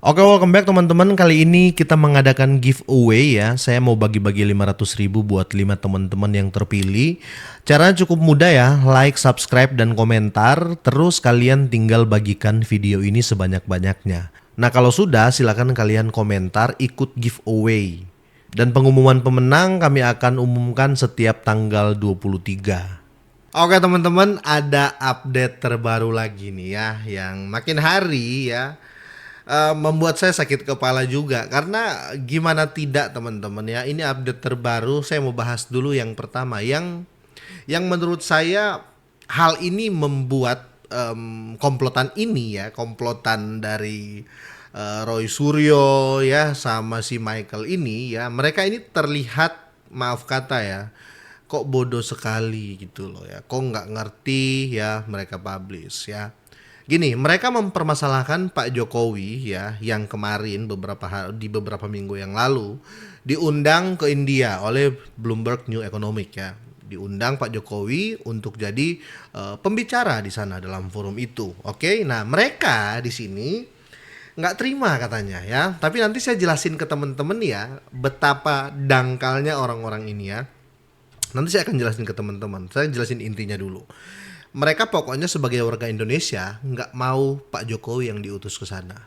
Oke, welcome back teman-teman. Kali ini kita mengadakan giveaway ya. Saya mau bagi-bagi 500.000 buat 5 teman-teman yang terpilih. Caranya cukup mudah ya. Like, subscribe, dan komentar. Terus kalian tinggal bagikan video ini sebanyak-banyaknya. Nah, kalau sudah silakan kalian komentar ikut giveaway. Dan pengumuman pemenang kami akan umumkan setiap tanggal 23. Oke teman-teman, ada update terbaru lagi nih ya. Yang makin hari ya membuat saya sakit kepala juga karena gimana tidak teman-teman ya, ini update terbaru. Saya mau bahas dulu yang pertama yang menurut saya hal ini membuat komplotan ini ya, komplotan dari Roy Suryo ya sama si Michael ini ya, mereka ini terlihat, maaf kata ya, kok bodoh sekali gitu loh ya, kok nggak ngerti ya mereka publish ya. Gini, mereka mempermasalahkan Pak Jokowi ya, yang kemarin di beberapa minggu yang lalu diundang ke India oleh Bloomberg New Economic ya. Diundang Pak Jokowi untuk jadi pembicara di sana dalam forum itu. Oke, nah mereka di sini nggak terima katanya ya. Tapi nanti saya jelasin ke teman-teman ya betapa dangkalnya orang-orang ini ya. Nanti saya akan jelasin ke teman-teman. Saya jelasin intinya dulu. Mereka pokoknya sebagai warga Indonesia nggak mau Pak Jokowi yang diutus ke sana.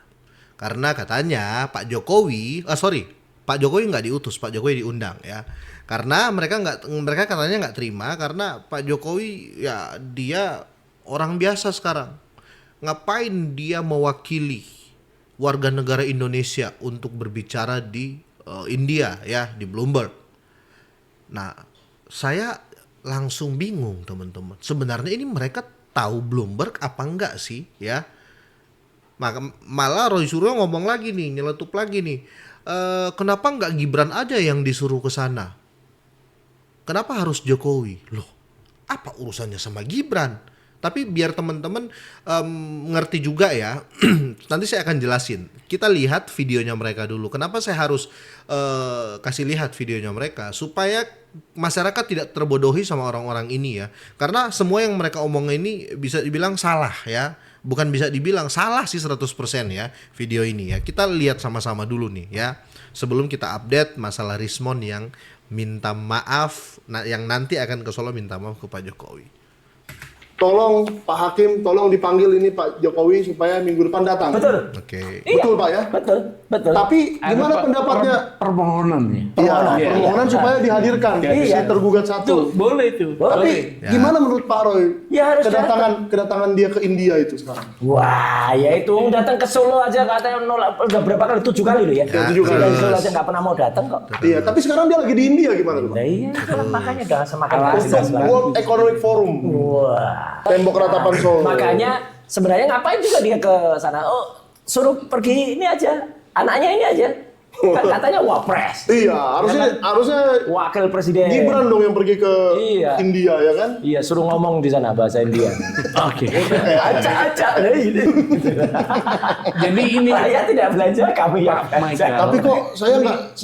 Karena katanya Pak Jokowi nggak diutus, Pak Jokowi diundang ya. Karena mereka katanya nggak terima karena Pak Jokowi ya dia orang biasa sekarang. Ngapain dia mewakili warga negara Indonesia untuk berbicara di India ya, di Bloomberg. Nah, saya langsung bingung teman-teman. Sebenarnya ini mereka tahu Bloomberg apa enggak sih ya? Malah Roy Suryo ngomong lagi nih, nyeletup lagi nih. Kenapa enggak Gibran aja yang disuruh ke sana? Kenapa harus Jokowi? Loh, apa urusannya sama Gibran? Tapi biar teman-teman ngerti juga ya. Nanti saya akan jelasin. Kita lihat videonya mereka dulu. Kenapa saya harus kasih lihat videonya mereka? Supaya masyarakat tidak terbodohi sama orang-orang ini ya. Karena semua yang mereka omong ini bisa dibilang salah ya. Bukan bisa dibilang salah sih 100% ya video ini ya. Kita lihat sama-sama dulu nih ya. Sebelum kita update masalah Rismon yang minta maaf, yang nanti akan ke Solo minta maaf ke Pak Jokowi. Tolong Pak Hakim, tolong dipanggil ini Pak Jokowi supaya minggu depan datang. Betul. Oke. Betul Pak ya? Betul. Tapi gimana pendapatnya? Permohonannya. Permohonan supaya dihadirkan. Si tergugat satu. Boleh itu. Tapi Ya. gimana menurut Pak Roy? Ya, harus kedatangan dia ke India itu sekarang. Wah, ya itu datang ke Solo aja katanya nolak udah berapa kali? 7 kali loh ya. Ya, 7 kali. Dari Solo aja nggak pernah mau datang kok. Iya, tapi sekarang dia lagi di India gimana tuh Pak? Nah iya, itulah makanya udah semakin Untuk jelas banget. World Economic Forum. Wah. Tembok ratapan Solo. Makanya sebenarnya ngapain juga dia ke sana? Oh, suruh pergi ini aja. Anaknya ini aja. Kan katanya wapres. Iya, harusnya Wakil presiden. Gibran dong yang pergi ke Iya. India ya kan? Iya, suruh ngomong di sana bahasa India. Oke. Acak-acak. Jadi ini Saya tidak belanja, kami yang belanja. Tapi kok saya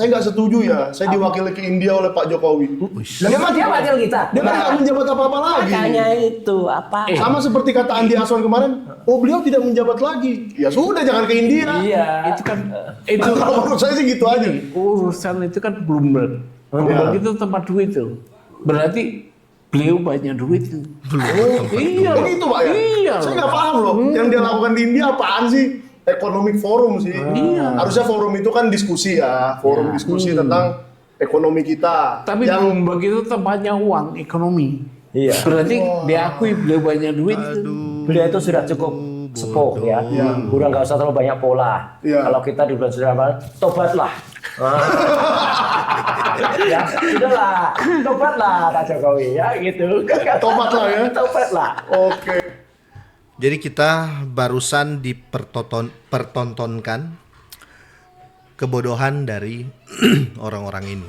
nggak setuju ya. Saya diwakili ke India oleh Pak Jokowi. Memang dia wakil kita. Dia kan nggak menjabat apa-apa lagi. Makanya itu apa? Sama seperti kata Andi Aswan kemarin, oh beliau tidak menjabat lagi. Ya sudah, jangan ke India. Iya. itu kan itu Kalau menurut saya sih gitu aja. urusan itu kan Bloomberg. Bloomberg itu tempat duit tuh. Berarti beliau banyak duit itu. Iya. Oh gitu Pak ya? Iya. Saya nggak paham loh. Yang dia lakukan di India apaan sih? Economic Forum sih. Iya. Harusnya forum itu kan diskusi ya. Forum diskusi tentang ekonomi kita. Tapi Bloomberg itu tempatnya uang, ekonomi. Iya. Berarti diakui beliau banyak duit itu. Beliau itu sudah cukup sepuh ya. Udah nggak usah terlalu banyak pola. Iya. Kalau kita di bulan sudah tobatlah. Ya, sudahlah, tobatlah Pak Jokowi ya gitu. Tobatlah ya. Tobatlah. Oke. Jadi kita barusan dipertontonkan kebodohan dari orang-orang ini.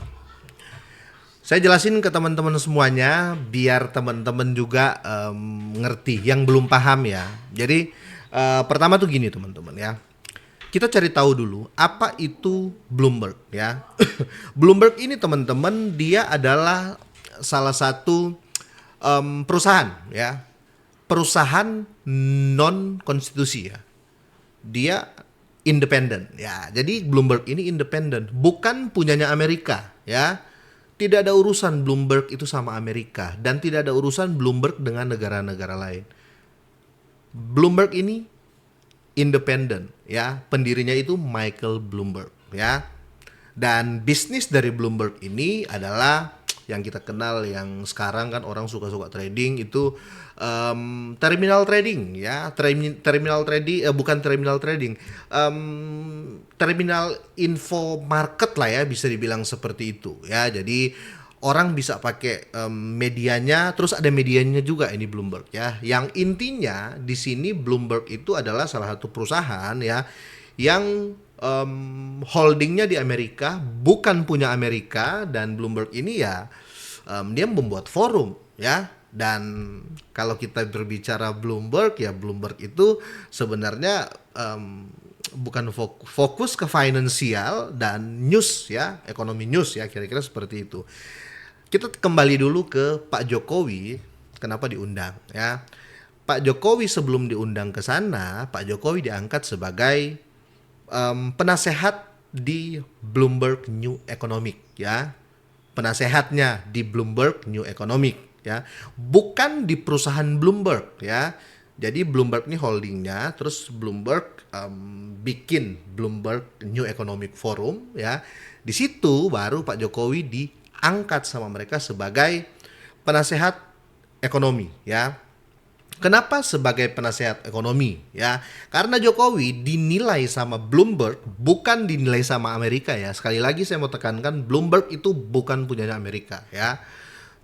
Saya jelasin ke teman-teman semuanya biar teman-teman juga ngerti yang belum paham ya. Jadi pertama tuh gini teman-teman ya. Kita cari tahu dulu apa itu Bloomberg ya. Bloomberg ini teman-teman dia adalah salah satu perusahaan ya. Perusahaan non konstitusi ya. Dia independen. Ya, jadi Bloomberg ini independen, bukan punyanya Amerika, ya. Tidak ada urusan Bloomberg itu sama Amerika dan tidak ada urusan Bloomberg dengan negara-negara lain. Bloomberg ini independen, ya. Pendirinya itu Michael Bloomberg, ya. Dan bisnis dari Bloomberg ini adalah yang kita kenal, yang sekarang kan orang suka-suka trading itu terminal trading, ya. Terminal trading, bukan terminal trading, terminal info market lah ya, bisa dibilang seperti itu, ya. Jadi orang bisa pakai medianya, terus ada medianya juga ini Bloomberg, ya. Yang intinya di sini Bloomberg itu adalah salah satu perusahaan, ya, yang holdingnya di Amerika, bukan punya Amerika, dan Bloomberg ini ya dia membuat forum, ya. Dan kalau kita berbicara Bloomberg, ya Bloomberg itu sebenarnya bukan fokus ke finansial dan news, ya, ekonomi news, ya, kira-kira seperti itu. Kita kembali dulu ke Pak Jokowi, kenapa diundang, ya. Pak Jokowi sebelum diundang ke sana, Pak Jokowi diangkat sebagai penasehat di Bloomberg New Economic, ya. Penasehatnya di Bloomberg New Economic, ya. Bukan di perusahaan Bloomberg, ya. Jadi Bloomberg ini holdingnya, terus Bloomberg bikin Bloomberg New Economic Forum, ya. Di situ baru Pak Jokowi diangkat sama mereka sebagai penasehat ekonomi, ya. Kenapa sebagai penasehat ekonomi, ya? Karena Jokowi dinilai sama Bloomberg, bukan dinilai sama Amerika, ya. Sekali lagi saya mau tekankan, Bloomberg itu bukan punyanya Amerika, ya.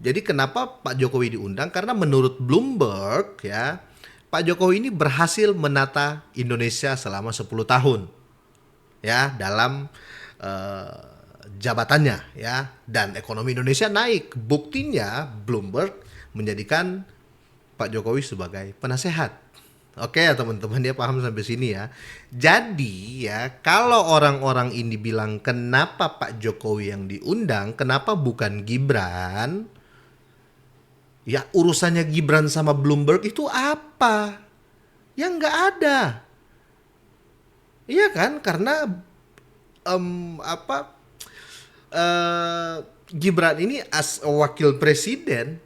Jadi kenapa Pak Jokowi diundang? Karena menurut Bloomberg, ya, Pak Jokowi ini berhasil menata Indonesia selama 10 tahun, ya, dalam jabatannya, ya. Dan ekonomi Indonesia naik. Buktinya Bloomberg menjadikan Pak Jokowi sebagai penasehat. Oke ya teman-teman, dia paham sampai sini, ya. Jadi ya, kalau orang-orang ini bilang kenapa Pak Jokowi yang diundang, kenapa bukan Gibran? Ya urusannya Gibran sama Bloomberg itu apa? Ya nggak ada. Iya kan? Karena Gibran ini as wakil presiden,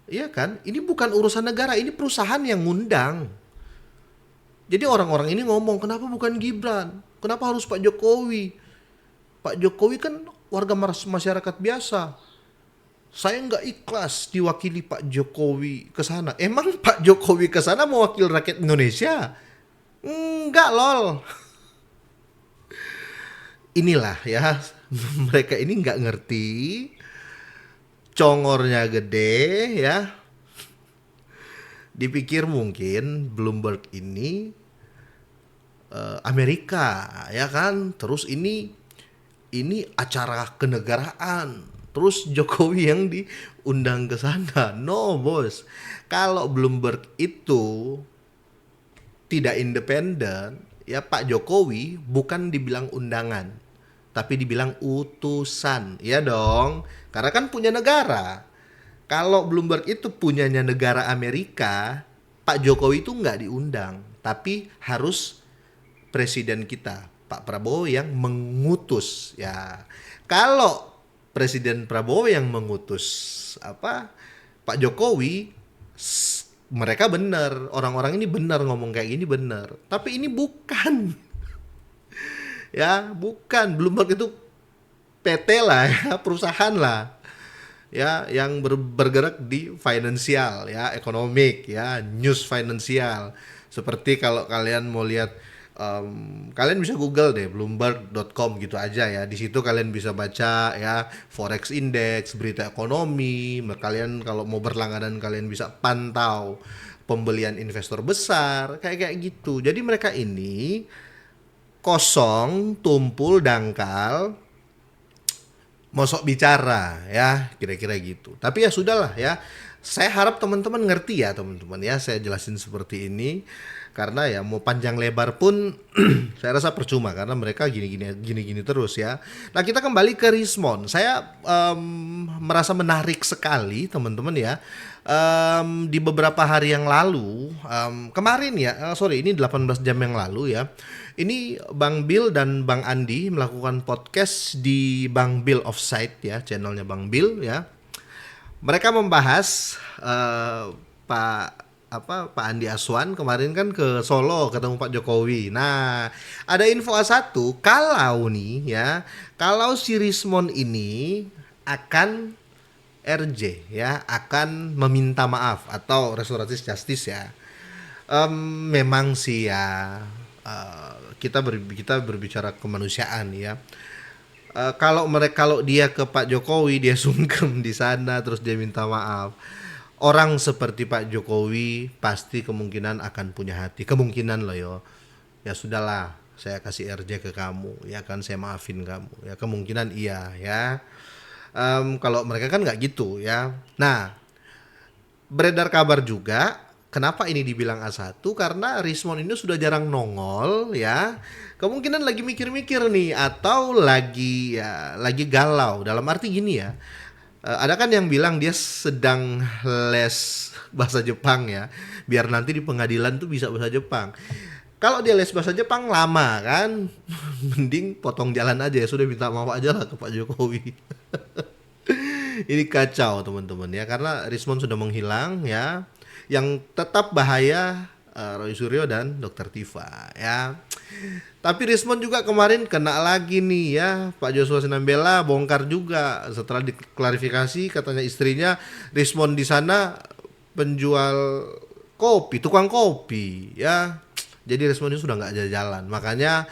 iya kan? Ini bukan urusan negara, ini perusahaan yang ngundang. Jadi orang-orang ini ngomong, kenapa bukan Gibran? Kenapa harus Pak Jokowi? Pak Jokowi kan warga masyarakat biasa. Saya nggak ikhlas diwakili Pak Jokowi ke sana. Emang Pak Jokowi ke sana mewakili rakyat Indonesia? Enggak, lol. Inilah ya, mereka ini nggak ngerti. Congornya gede, ya. Dipikir mungkin Bloomberg ini Amerika, ya kan. Terus ini acara kenegaraan. Terus Jokowi yang diundang ke sana. No, bos. Kalau Bloomberg itu tidak independen, ya Pak Jokowi bukan dibilang undangan, tapi dibilang utusan, ya dong. Karena kan punya negara. Kalau Bloomberg itu punyanya negara Amerika, Pak Jokowi itu nggak diundang, tapi harus presiden kita, Pak Prabowo yang mengutus, ya. Kalau Presiden Prabowo yang mengutus Pak Jokowi, mereka benar, orang-orang ini benar ngomong kayak gini, benar. Tapi ini bukan. Ya, bukan. Bloomberg itu PT lah, ya, perusahaan lah, ya, yang bergerak di finansial, ya, ekonomik, ya, news finansial. Seperti kalau kalian mau lihat, kalian bisa Google deh bloomberg.com gitu aja, ya. Di situ kalian bisa baca, ya, forex index, berita ekonomi. Kalian kalau mau berlangganan kalian bisa pantau pembelian investor besar, kayak gitu. Jadi mereka ini kosong, tumpul, dangkal, mosok bicara, ya, kira-kira gitu. Tapi ya sudahlah, ya. Saya harap teman-teman ngerti, ya teman-teman, ya. Saya jelasin seperti ini Karena ya mau panjang lebar pun saya rasa percuma karena mereka gini terus ya. Nah, kita kembali ke Rismond. Saya merasa menarik sekali teman-teman ya. Di beberapa hari yang lalu, kemarin ya, ini 18 jam yang lalu ya. Ini Bang Bill dan Bang Andi melakukan podcast di Bang Bill Offside ya, channelnya Bang Bill ya. Mereka membahas Pak Andi Aswan kemarin kan ke Solo ketemu Pak Jokowi. Nah, ada info A1 kalau si Rismond ini akan RJ ya, akan meminta maaf atau restoratif justice ya. Memang sih ya, kita berbicara kemanusiaan ya. Kalau dia ke Pak Jokowi, dia sungkem di sana terus dia minta maaf. Orang seperti Pak Jokowi pasti kemungkinan akan punya hati. Kemungkinan loh yo. Ya sudahlah, saya kasih RJ ke kamu. Ya kan, saya maafin kamu. Ya kemungkinan iya ya. Kalau mereka kan nggak gitu ya. Nah, beredar kabar juga. Kenapa ini dibilang A1? Karena Rismond ini sudah jarang nongol ya. Kemungkinan lagi mikir-mikir nih. Atau lagi galau. Dalam arti gini ya. Ada kan yang bilang dia sedang les bahasa Jepang ya, biar nanti di pengadilan tuh bisa bahasa Jepang. Kalau dia les bahasa Jepang lama kan, mending potong jalan aja ya, sudah minta maaf aja lah ke Pak Jokowi. Ini kacau teman-teman ya, karena Rismond sudah menghilang ya. Yang tetap bahaya Roy Suryo dan Dr. Tifa ya. Tapi Rismond juga kemarin kena lagi nih ya. Pak Joshua Sinambela bongkar juga setelah diklarifikasi, katanya istrinya Rismond di sana penjual kopi, tukang kopi ya. Jadi Rismond ini sudah nggak jalan. Makanya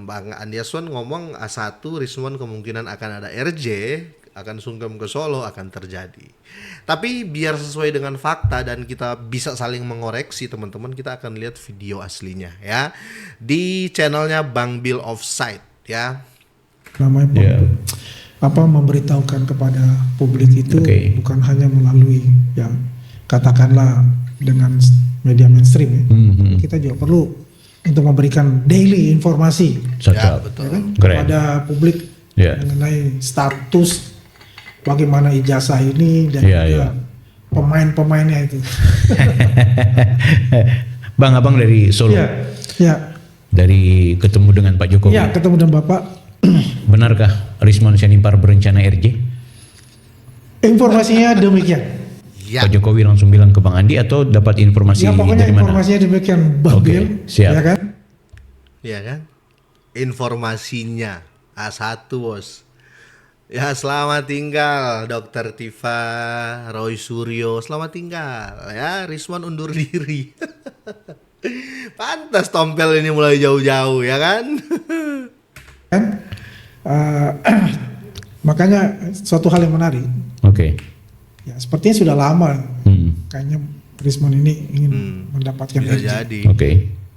Bang Andi Aswan ngomong A1 Rismond kemungkinan akan ada RJ, akan sungkem ke Solo, akan terjadi. Tapi biar sesuai dengan fakta dan kita bisa saling mengoreksi teman-teman, kita akan lihat video aslinya ya di channelnya Bang Bill Offside ya. Namanya memberitahukan kepada publik itu bukan hanya melalui yang katakanlah dengan media mainstream ya. Kita juga perlu untuk memberikan daily informasi Ya, betul. ya kan? Kepada publik mengenai status bagaimana ijazah ini dan juga pemain-pemainnya itu. Bang, abang dari Solo. Ya. Dari ketemu dengan Pak Jokowi. Ya, ketemu dengan Bapak. Benarkah Rismond Syanimpar berencana RJ? Informasinya demikian. Ya. Pak Jokowi langsung bilang ke Bang Andi atau dapat informasi Ya, pokoknya dari mana? informasinya demikian, Bang Bill. Siap. Ya kan? Ya kan? Informasinya A1 bos. Ya, selamat tinggal Dr. Tifa, Roy Suryo, selamat tinggal ya. Rismond undur diri. Pantas tompel ini mulai jauh-jauh ya kan? Kan? Makanya suatu hal yang menarik. Ya, sepertinya sudah lama kayaknya Rismond ini ingin mendapatkan Bisa RJ. jadi.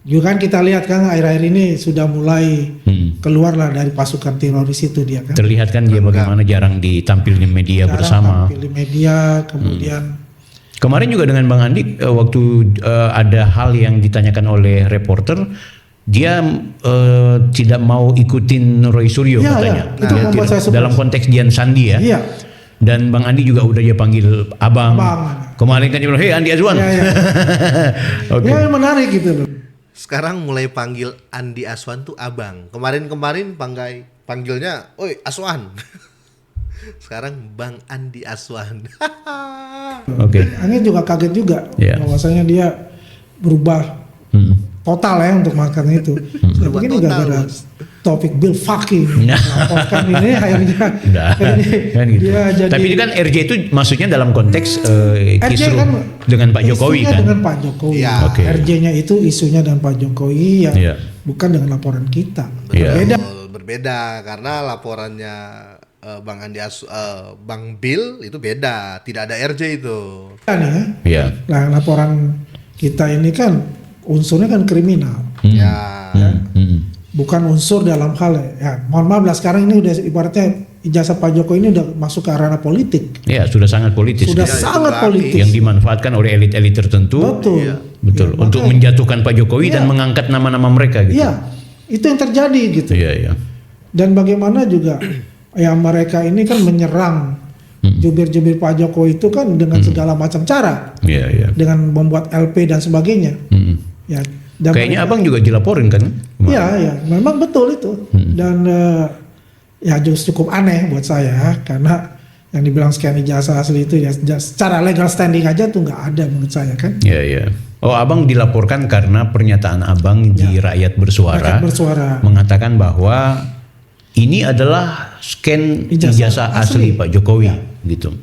Juga kan kita lihat kan akhir-akhir ini sudah mulai keluarlah dari pasukan teroris itu dia kan. Terlihat kan dia bagaimana jarang ditampil di media Sekarang bersama. tampil di media, kemudian Kemarin juga dengan Bang Andi waktu ada hal yang ditanyakan oleh reporter, dia tidak mau ikutin Roy Suryo katanya. Itu membuat saya surprise. Dalam konteks Dian Sandi ya. Iya. Dan Bang Andi juga udah dia panggil abang. Kemarin kan dia bilang, "Hei Andi Azwan." Ya menarik gitu loh. Sekarang mulai panggil Andi Aswan tuh abang. Kemarin panggilnya, "Oi Aswan." Sekarang Bang Andi Aswan. Ini juga kaget juga bahwasanya dia berubah total ya untuk makan itu. Mungkin gara-gara topik Bill Faki melaporkan ini akhirnya kan gitu. dia jadi. Tapi ini kan RJ itu maksudnya dalam konteks kisruh kan dengan Pak Jokowi isunya kan. dengan Pak Jokowi. Ya. RJ-nya itu isunya dengan Pak Jokowi yang bukan dengan laporan kita. Berbeda karena laporannya Bang Bill itu beda, tidak ada RJ itu. Nah, laporan kita ini kan unsurnya kan kriminal. Ya. Bukan unsur dalam hal ya. Mohon maaf lah sekarang ini udah ibaratnya ijazah Pak Jokowi ini udah masuk ke ranah politik. Ya, sudah sangat politis. Sudah gitu. sangat itu politis. Yang dimanfaatkan oleh elit-elit tertentu. Betul. Betul. Ya, Untuk makanya- menjatuhkan Pak Jokowi dan mengangkat nama-nama mereka gitu. Iya, itu yang terjadi gitu. Iya, iya. Dan bagaimana juga ya mereka ini kan menyerang jubir-jubir Pak Jokowi itu kan dengan segala macam cara, Iya, iya. dengan membuat LP dan sebagainya. Ya, dan Kayaknya mereka- abang juga dilaporin kan? Iya, ya, memang betul itu. Dan ya cukup aneh buat saya karena yang dibilang scan ijazah asli itu ya secara legal standing aja tuh nggak ada menurut saya kan. Iya, iya. Oh, abang dilaporkan karena pernyataan abang di Rakyat Bersuara, Rakyat Bersuara. mengatakan bahwa ini adalah scan ijazah asli Pak Jokowi, gitu.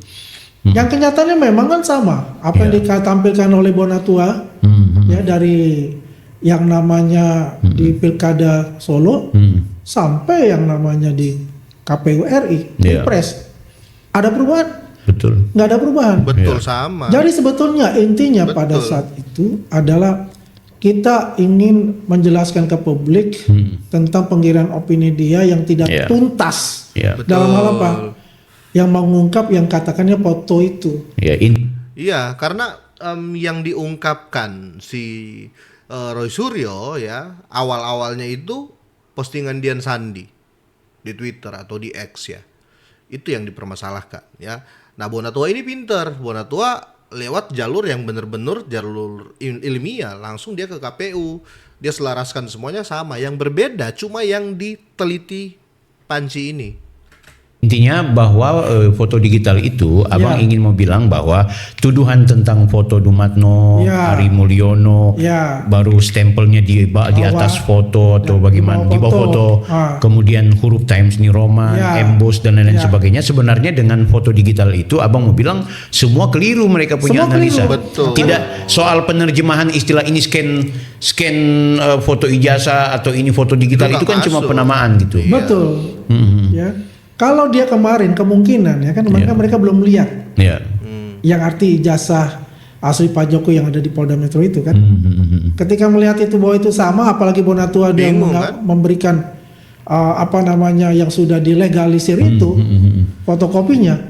Yang kenyataannya memang kan sama apa yang ditampilkan oleh Bonatua ya dari yang namanya di Pilkada Solo sampai yang namanya di KPU RI, Iya. Pilpres. Ada perubahan? Betul. Nggak ada perubahan. Betul sama. Jadi sebetulnya intinya pada saat itu adalah kita ingin menjelaskan ke publik tentang penggiringan opini dia yang tidak Iya. tuntas Iya. dalam hal apa? Yang mengungkap yang katakannya foto itu. Ya, Iya, karena yang diungkapkan si Roy Suryo ya awal-awalnya itu postingan Dian Sandi di Twitter atau di X ya, itu yang dipermasalahkan ya. Nah Bonatua ini pinter, Bonatua lewat jalur yang benar-benar jalur ilmiah, langsung dia ke KPU, dia selaraskan semuanya sama, yang berbeda cuma yang diteliti Panci ini. Intinya bahwa foto digital itu abang Ya. ingin mau bilang bahwa tuduhan tentang foto Dumatno, Ya. Ari Mulyono, Ya. baru stempelnya di atas foto atau Ya, bagaimana di bawah foto, kemudian huruf Times New Roman, Ya. emboss dan lain-lain Ya. sebagainya. Sebenarnya dengan foto digital itu abang mau bilang semua keliru, mereka punya Semua analisa. keliru. Betul. Tidak soal penerjemahan istilah ini scan foto ijazah atau ini foto digital Itu itu kan nggak cuma masuk. penamaan gitu. Betul. Ya. Kalau dia kemarin kemungkinan ya kan mereka belum lihat Ya. yang arti ijazah asli Pak Jokowi yang ada di Polda Metro itu kan. Ketika melihat itu bahwa itu sama, apalagi Bonatua dia Bingung, kan? memberikan apa namanya yang sudah dilegalisir itu fotokopinya,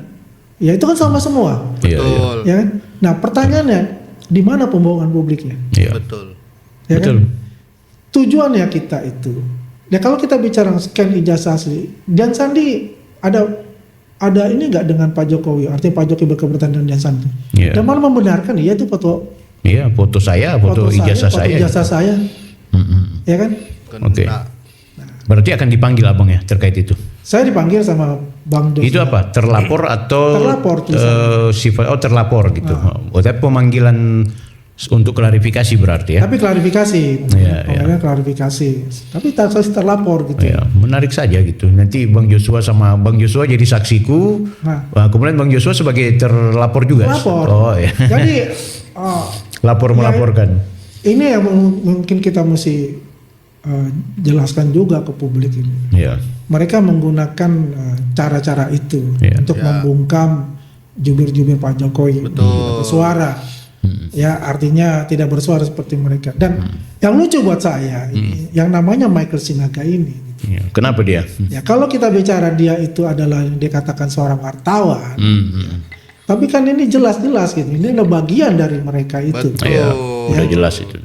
ya itu kan sama semua, Iya, iya. Betul. ya kan? Nah pertanyaannya di mana pembohongan publiknya? Iya. Betul. Ya Betul. kan? Tujuannya kita itu, ya kalau kita bicara scan ijazah asli, Dian Sandi ada ini nggak dengan Pak Jokowi? Artinya Pak Jokowi berkeberatan dengan Dian Sandi. Iya. Dan malah membenarkan iya itu foto Iya, foto saya, foto ijazah foto saya. ijazah saya, ya kan? Oke. Nah, Berarti akan dipanggil abang ya terkait itu. Saya dipanggil sama Bang Dos. Itu apa? Terlapor atau Terlapor tulisannya. terlapor gitu. Oh, tapi pemanggilan untuk klarifikasi berarti ya. Tapi klarifikasi, Iya, pokoknya klarifikasi. Tapi saya terlapor gitu. Ya, menarik saja gitu. Nanti Bang Joshua sama Bang Joshua jadi saksiku. Nah. Kemudian Bang Joshua sebagai terlapor juga. Lapor. Oh ya. Jadi Lapor melaporkan. ini yang mungkin kita mesti jelaskan juga ke publik ini. Ya. Mereka menggunakan cara-cara itu Iya. untuk membungkam jubir-jubir Pak Jokowi Betul. bersuara. Ya artinya tidak bersuara seperti mereka. Dan yang lucu buat saya ini, yang namanya Michael Sinaga ini. Gitu. Ya. Kenapa dia? Ya kalau kita bicara dia itu adalah yang dikatakan seorang wartawan, tapi kan ini jelas-jelas gitu. Ini adalah bagian dari mereka itu. betul. Ya, udah jelas itu.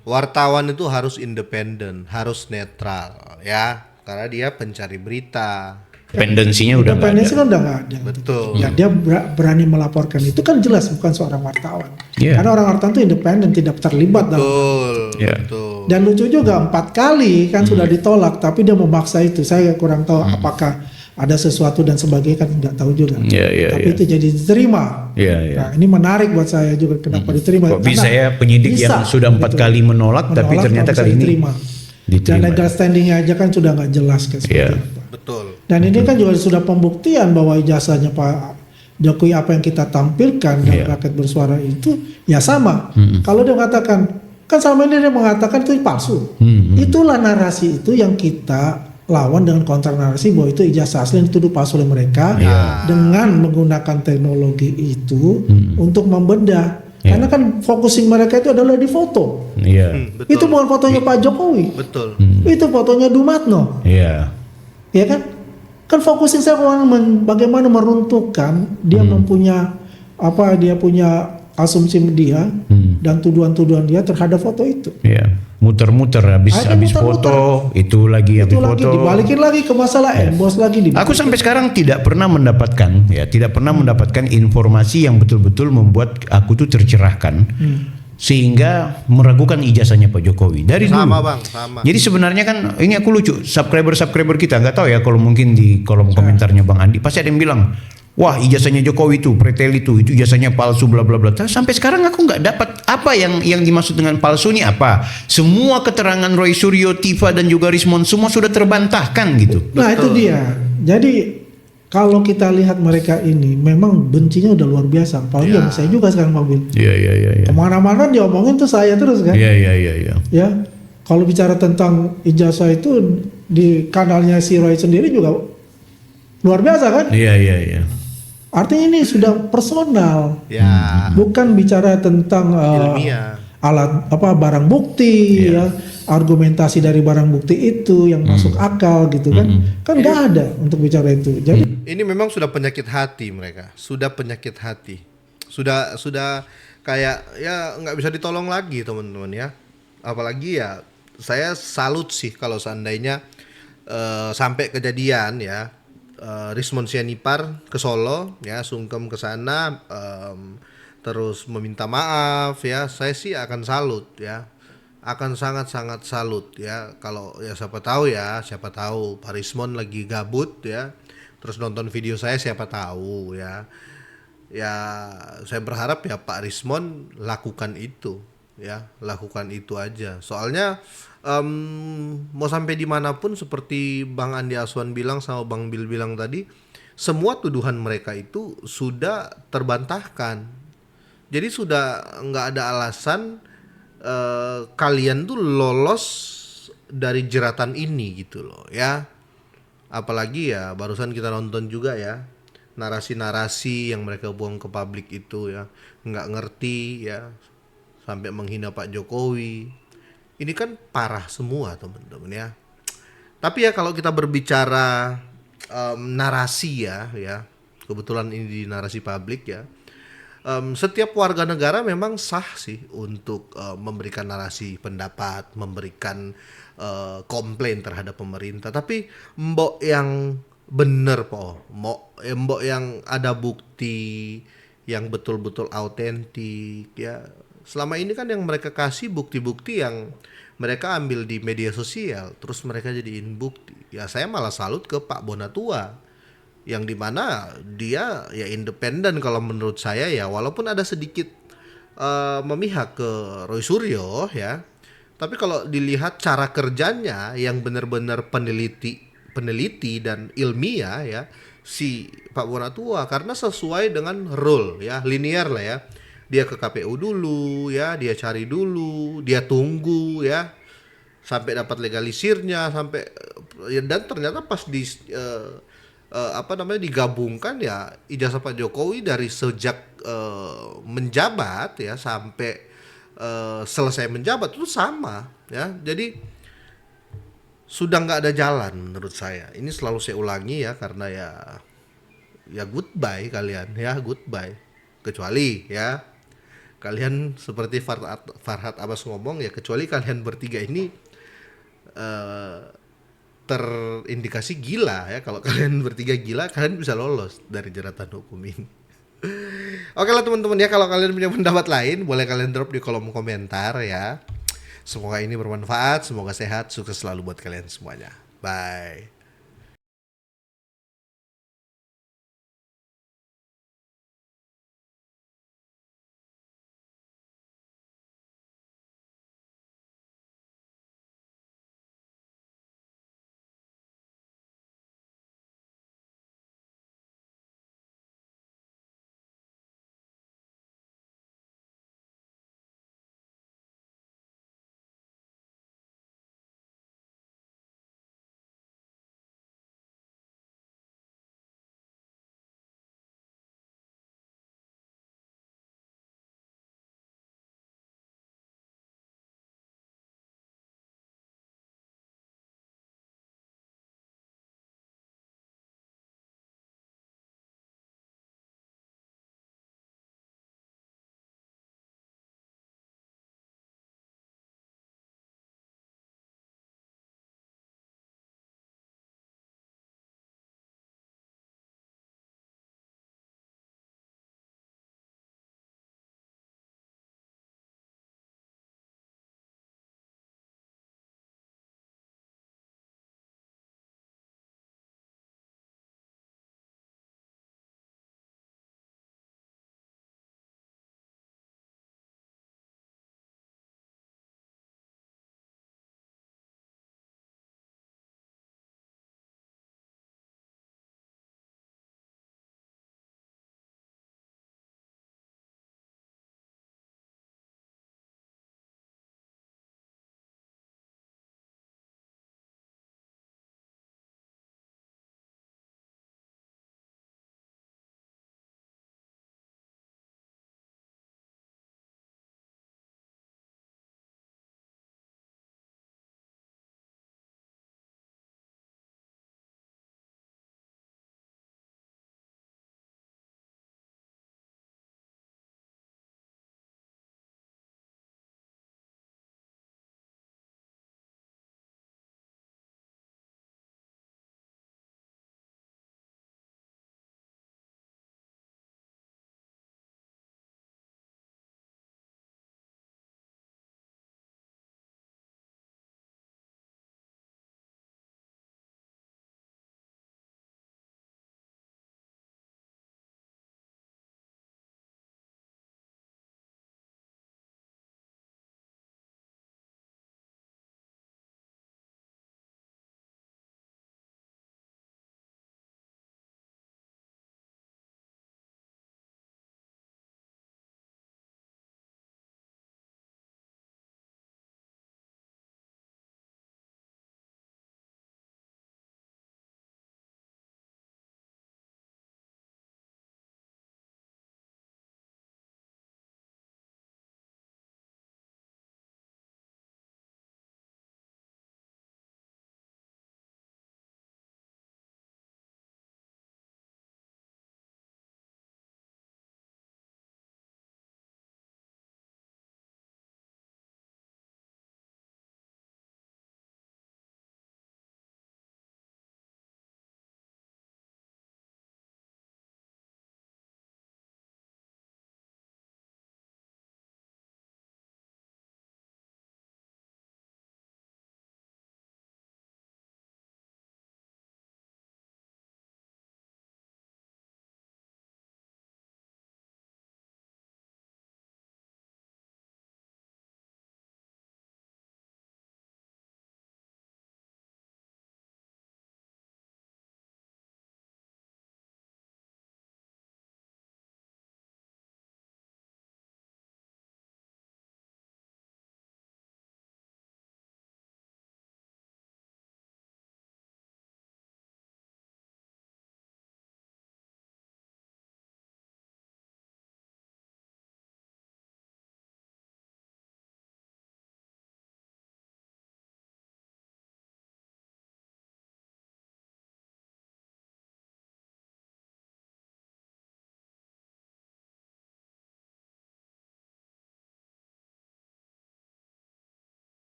Wartawan itu harus independen, harus netral ya, karena dia pencari berita. Independensinya udah nggak ada. Independensi kan udah nggak ada. Betul. Ya dia berani melaporkan itu kan jelas bukan seorang wartawan. Iya. Karena orang wartawan itu independen, tidak terlibat dalam. Betul. Ya. Betul. Dan lucu juga 4 kali kan sudah ditolak, tapi dia memaksa itu. Saya kurang tahu apakah ada sesuatu dan sebagainya kan nggak tahu juga. Iya, iya, Tapi iya. itu jadi diterima. Iya, iya. Nah ini menarik buat saya juga kenapa diterima. Kok bisa Karena ya penyidik yang bisa, sudah 4 gitu. kali menolak, tapi Menolak, ternyata kok bisa kali ini diterima. Dan diterima. legal standingnya aja kan sudah nggak jelas kan seperti Iya. apa. Betul. Dan ini kan juga sudah pembuktian bahwa ijazahnya Pak Jokowi apa yang kita tampilkan dan Iya. rakyat bersuara itu ya sama. Kalau dia mengatakan kan sama ini dia mengatakan itu palsu. Itulah narasi itu yang kita lawan dengan kontra narasi bahwa itu ijazah asli yang dituduh palsu oleh mereka dengan menggunakan teknologi itu untuk membedah. Karena kan focusing mereka itu adalah di foto. Iya. Betul. Itu bukan fotonya Pak Jokowi. Betul. Itu fotonya Dumatno. Iya. Ya kan? Kan fokusin saya bagaimana meruntuhkan dia mempunyai dia punya asumsi dia dan tuduhan-tuduhan dia terhadap foto itu. Ya, muter-muter habis foto itu lagi Itu lagi dibalikin lagi ke masalah bos lagi dibalikin. Aku sampai sekarang tidak pernah mendapatkan informasi yang betul-betul membuat aku tuh tercerahkan sehingga meragukan ijazahnya Pak Jokowi dari Sama dulu. Bang, sama. Jadi sebenarnya kan ini aku lucu, subscriber kita nggak tahu ya kalau mungkin di kolom komentarnya Bang Andi pasti ada yang bilang, wah ijazahnya Jokowi itu pretel itu ijazahnya palsu bla bla bla. Sampai sekarang aku nggak dapat apa yang dimaksud dengan palsu ini apa. Semua keterangan Roy Suryo, Tifa dan juga Rismond semua sudah terbantahkan gitu. Nah itu dia. Jadi kalau kita lihat mereka ini memang bencinya udah luar biasa. Apalagi sama saya juga sekarang Pak Bin. Iya. Kemana-mana diomongin tuh saya terus kan. Iya. Ya, kalau bicara tentang ijazah itu di kanalnya si Roy sendiri juga luar biasa kan. Iya. Artinya ini sudah personal. Ya. Bukan bicara tentang Ilmiah. alat barang bukti ya, argumentasi dari barang bukti itu yang masuk akal gitu kan. Kan nggak ada untuk bicara itu. Jadi Ini memang sudah penyakit hati mereka, sudah penyakit hati, sudah kayak ya nggak bisa ditolong lagi teman-teman ya. Apalagi ya saya salut sih kalau seandainya sampai kejadian ya Rismond Sianipar ke Solo ya, sungkem ke sana terus meminta maaf ya, saya sih akan salut ya, akan sangat-sangat salut ya. Kalau ya siapa tahu Pak Rismond lagi gabut ya, terus nonton video saya siapa tahu ya saya berharap ya Pak Rismond lakukan itu aja. Soalnya mau sampai dimanapun seperti Bang Andi Aswan bilang sama Bang Bil bilang tadi, semua tuduhan mereka itu sudah terbantahkan. Jadi sudah nggak ada alasan kalian tuh lolos dari jeratan ini gitu loh ya. Apalagi ya barusan kita nonton juga ya narasi-narasi yang mereka buang ke publik itu ya, nggak ngerti ya, sampai menghina Pak Jokowi. Ini kan parah semua teman-teman ya. Tapi ya kalau kita berbicara narasi ya, kebetulan ini di narasi publik ya. Setiap warga negara memang sah sih untuk memberikan narasi pendapat, memberikan komplain terhadap pemerintah. Tapi mbok yang bener mbok yang ada bukti yang betul-betul autentik ya. Selama ini kan yang mereka kasih bukti-bukti yang mereka ambil di media sosial, terus mereka jadiin bukti. Ya saya malah salut ke Pak Bonatua, yang dimana dia ya independen kalau menurut saya ya, walaupun ada sedikit memihak ke Roy Suryo ya, tapi kalau dilihat cara kerjanya yang benar-benar peneliti dan ilmiah ya si Pak Bonatua, karena sesuai dengan rule ya, linear lah ya. Dia ke KPU dulu ya, dia cari dulu, dia tunggu ya sampai dapat legalisirnya, sampai dan ternyata pas digabungkan ya ijazah Pak Jokowi dari sejak menjabat ya sampai selesai menjabat itu sama ya. Jadi sudah nggak ada jalan menurut saya. Ini selalu saya ulangi ya, karena ya goodbye kalian ya, goodbye. Kecuali ya kalian seperti Farhad Abbas ngomong ya, kecuali kalian bertiga ini terindikasi gila ya. Kalau kalian bertiga gila, kalian bisa lolos dari jeratan hukum ini. Oke lah teman-teman ya, kalau kalian punya pendapat lain boleh kalian drop di kolom komentar ya. Semoga ini bermanfaat, semoga sehat, sukses selalu buat kalian semuanya. Bye.